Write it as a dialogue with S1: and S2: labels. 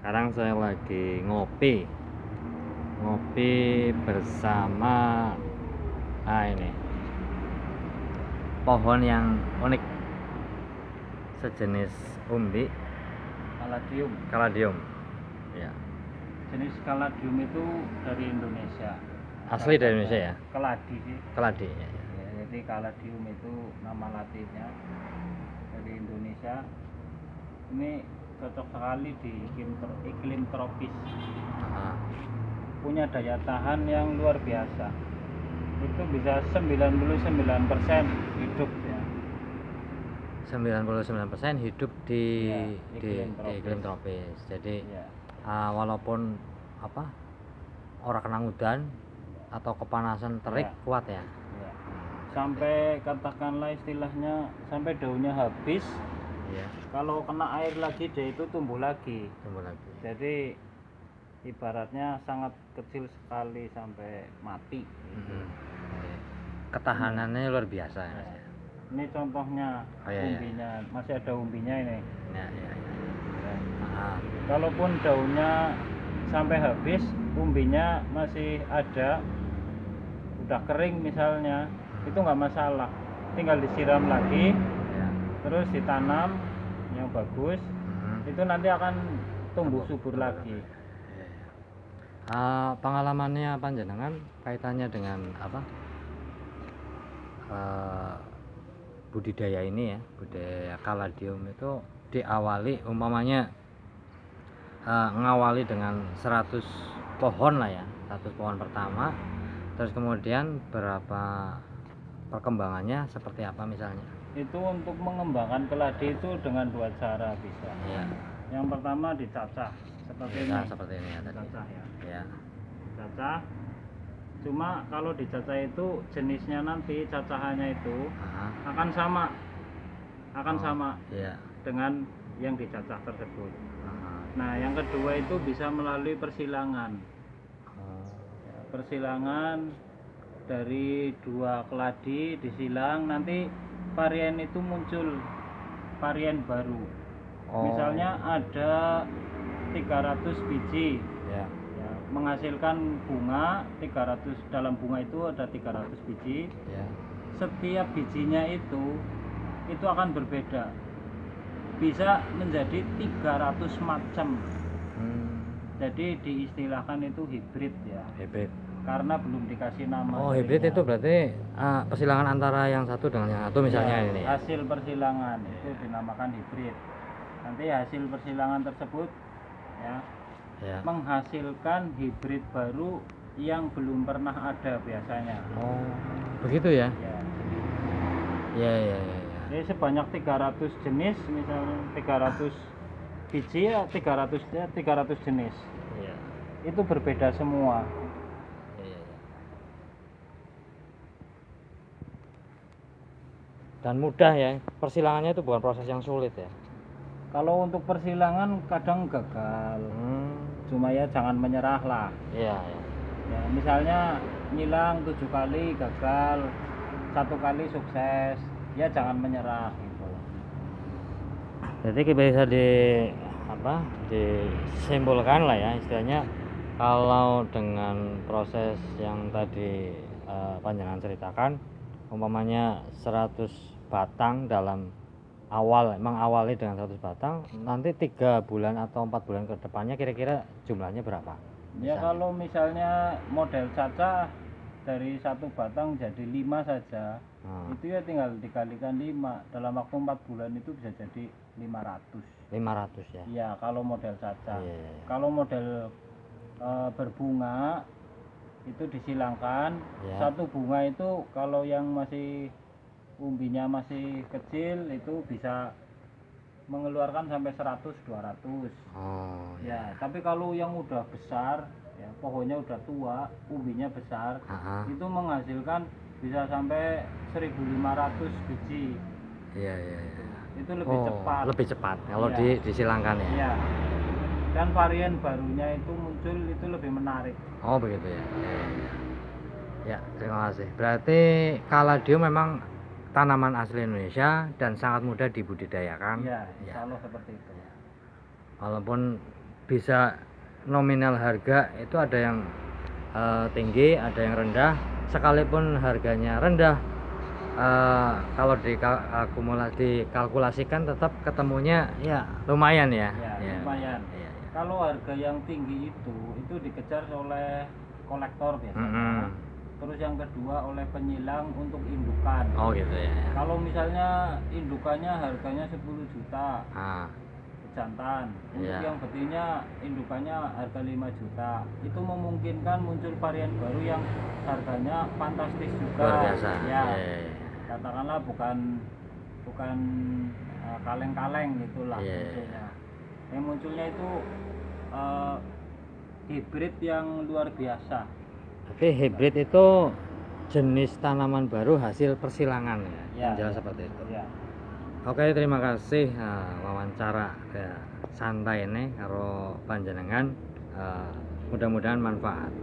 S1: Sekarang saya lagi ngopi bersama ini pohon yang unik, sejenis umbi kaladium ya.
S2: Jenis kaladium itu dari Indonesia.
S1: Asli dari Indonesia ya? Keladi ya.
S2: Ya, jadi kaladium itu nama latinnya, dari Indonesia. Ini cocok sekali di iklim tropis. Punya daya tahan yang luar biasa. Itu bisa 99% hidup ya.
S1: 99% hidup di
S2: iklim
S1: iklim tropis. Jadi
S2: Ya.
S1: walaupun orang kena hujan atau kepanasan terik
S2: Ya.
S1: kuat ya.
S2: Ya. Sampai katakanlah istilahnya sampai daunnya habis.
S1: Iya.
S2: Kalau kena air lagi dia itu tumbuh lagi. Jadi ibaratnya sangat kecil sekali sampai mati.
S1: Ketahanannya luar biasa ya.
S2: Ya. Ini contohnya umbinya, masih ada umbinya ini.
S1: Ya.
S2: Kalaupun daunnya sampai habis, umbinya masih ada, udah kering misalnya, itu nggak masalah. Tinggal disiram lagi, terus ditanam yang bagus, itu nanti akan tumbuh subur lagi.
S1: Pengalamannya panjenengan kaitannya dengan budidaya ini ya, budidaya kaladium itu diawali umpamanya ngawali dengan 100 pohon lah ya, 100 pohon pertama, terus kemudian berapa perkembangannya seperti apa misalnya?
S2: Itu untuk mengembangkan keladi itu dengan dua cara bisa.
S1: Ya.
S2: Yang pertama dicacah seperti ini.
S1: Seperti ini ya tadi.
S2: Dicacah ya.
S1: Ya.
S2: Dicacah. Cuma kalau dicacah itu jenisnya nanti cacahannya itu akan sama.
S1: Ya.
S2: Dengan yang dicacah tersebut. Nah, yang kedua itu bisa melalui persilangan. Persilangan dari dua keladi disilang, nanti varian itu muncul varian baru. Misalnya ada 300 biji. Ya, menghasilkan bunga 300, dalam bunga itu ada 300 biji.
S1: Ya. Setiap
S2: bijinya itu akan berbeda. Bisa menjadi 300 macam. Jadi diistilahkan itu hibrid ya.
S1: Hibrid.
S2: Karena belum dikasih nama.
S1: Hibrid itu berarti persilangan antara yang satu dengan yang satu misalnya
S2: ya,
S1: ini.
S2: Hasil persilangan itu dinamakan hibrid. Nanti hasil persilangan tersebut ya. Menghasilkan hibrid baru yang belum pernah ada biasanya.
S1: Begitu ya? Ya.
S2: Jadi sebanyak 300 jenis, misalnya 300 biji ya 300 jenis.
S1: Ya.
S2: Itu berbeda semua.
S1: Ya. Dan mudah ya, persilangannya itu bukan proses yang sulit ya.
S2: Kalau untuk persilangan kadang gagal. Cuma ya jangan menyerah lah.
S1: Iya.
S2: Ya, misalnya nyilang 7 kali gagal, 1 kali sukses, ya jangan menyerah gitu.
S1: Jadi bisa disimpulkan lah ya istilahnya, kalau dengan proses yang tadi panjenengan ceritakan, umpamanya 100 batang dalam mengawali dengan 100 batang, nanti 3 bulan atau 4 bulan ke depannya kira-kira jumlahnya berapa?
S2: Ya kalau misalnya model cacah dari 1 batang jadi 5 saja, itu ya tinggal dikalikan 5, dalam waktu 4 bulan itu bisa jadi 500
S1: ya?
S2: Iya, kalau model cacah. Kalau model berbunga itu disilangkan. Satu bunga itu kalau yang masih umbinya masih kecil itu bisa mengeluarkan sampai 100-200. Ya, tapi kalau yang udah besar ya, pohonnya udah tua, umbinya besar, itu menghasilkan bisa sampai 1.500 biji.
S1: Iya.
S2: Itu lebih cepat
S1: kalau disilangkan ya.
S2: Iya. Dan varian barunya itu muncul itu lebih menarik.
S1: Begitu ya. Ya, terima kasih. Berarti kaladium memang tanaman asli Indonesia dan sangat mudah dibudidayakan.
S2: Iya, insya Allah seperti itu.
S1: Walaupun bisa nominal harga itu ada yang tinggi, ada yang rendah. Sekalipun harganya rendah, kalau dikalkulasikan tetap ketemunya ya lumayan ya.
S2: Ya, lumayan.
S1: Ya.
S2: Kalau harga yang tinggi itu dikejar oleh kolektor biasanya. Terus yang kedua oleh penyilang untuk indukan.
S1: Oh gitu ya.
S2: Kalau misalnya indukannya harganya 10 juta. Jantan. Untuk yang betina indukannya harga 5 juta. Itu memungkinkan muncul varian baru yang harganya fantastis juga.
S1: Luar biasa.
S2: Ya. Katakanlah bukan kaleng-kaleng gitulah munculnya. Yang munculnya itu hibrid yang luar biasa.
S1: Tapi hibrid itu jenis tanaman baru hasil persilangan ya, yang jelas seperti itu.
S2: Ya.
S1: Oke, terima kasih wawancara santai ini karo panjenengan, mudah-mudahan manfaat.